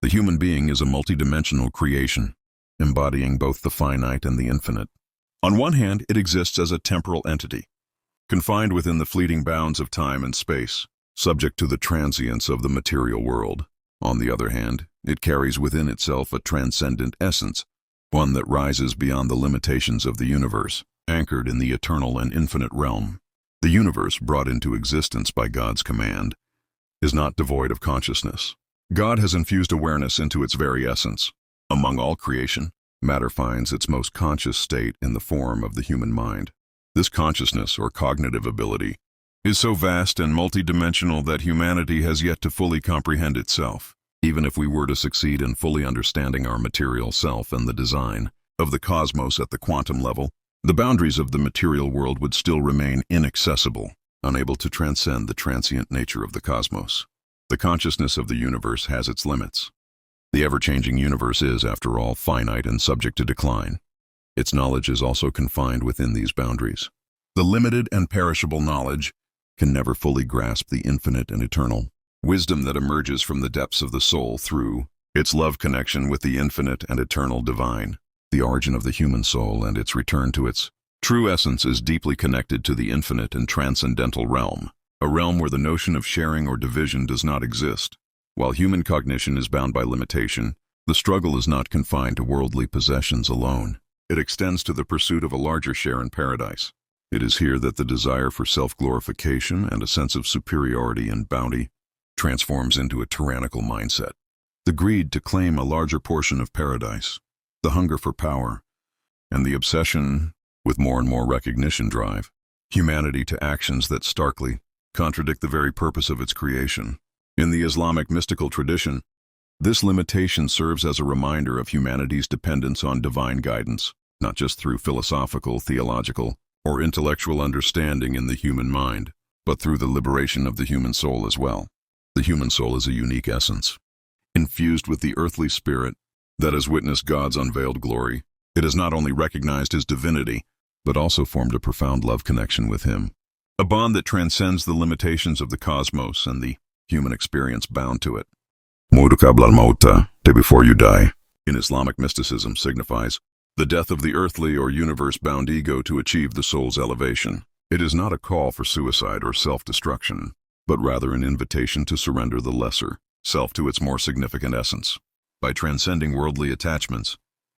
The human being is a multidimensional creation, embodying both the finite and the infinite. On one hand, it exists as a temporal entity, confined within the fleeting bounds of time and space, subject to the transience of the material world. On the other hand, it carries within itself a transcendent essence, one that rises beyond the limitations of the universe, anchored in the eternal and infinite realm. The universe, brought into existence by God's command, is not devoid of consciousness. God has infused awareness into its very essence. Among all creation, matter finds its most conscious state in the form of the human mind. This consciousness, or cognitive ability, is so vast and multidimensional that humanity has yet to fully comprehend itself. Even if we were to succeed in fully understanding our material self and the design of the cosmos at the quantum level, the boundaries of the material world would still remain inaccessible, unable to transcend the transient nature of the cosmos. The consciousness of the universe has its limits. The ever-changing universe is, after all, finite and subject to decline. Its knowledge is also confined within these boundaries. The limited and perishable knowledge can never fully grasp the infinite and eternal wisdom that emerges from the depths of the soul through its love connection with the infinite and eternal divine. The origin of the human soul and its return to its true essence is deeply connected to the infinite and transcendental realm, a realm where the notion of sharing or division does not exist. While human cognition is bound by limitation, the struggle is not confined to worldly possessions alone. It extends to the pursuit of a larger share in paradise. It is here that the desire for self-glorification and a sense of superiority and bounty transforms into a tyrannical mindset. The greed to claim a larger portion of paradise, the hunger for power, and the obsession with more and more recognition drive humanity to actions that starkly contradict the very purpose of its creation. In the Islamic mystical tradition, this limitation serves as a reminder of humanity's dependence on divine guidance, not just through philosophical, theological, or intellectual understanding in the human mind, but through the liberation of the human soul as well. The human soul is a unique essence, infused with the earthly spirit that has witnessed God's unveiled glory. It has not only recognized his divinity, but also formed a profound love connection with him, a bond that transcends the limitations of the cosmos and the human experience bound to it. Mutu qabla al-mauta, day before you die, in Islamic mysticism signifies the death of the earthly or universe-bound ego to achieve the soul's elevation. It is not a call for suicide or self-destruction, but rather an invitation to surrender the lesser self to its more significant essence. By transcending worldly attachments,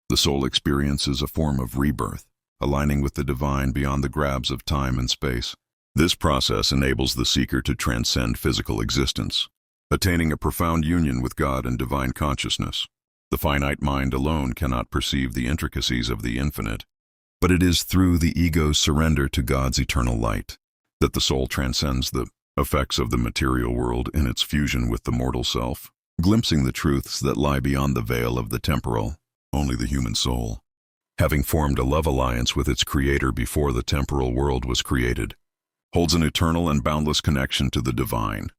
the soul experiences a form of rebirth, aligning with the divine beyond the grabs of time and space. This process enables the seeker to transcend physical existence, attaining a profound union with God and divine consciousness. The finite mind alone cannot perceive the intricacies of the infinite, but it is through the ego's surrender to God's eternal light that the soul transcends the effects of the material world in its fusion with the mortal self, glimpsing the truths that lie beyond the veil of the temporal. Only the human soul, having formed a love alliance with its creator before the temporal world was created, holds an eternal and boundless connection to the divine.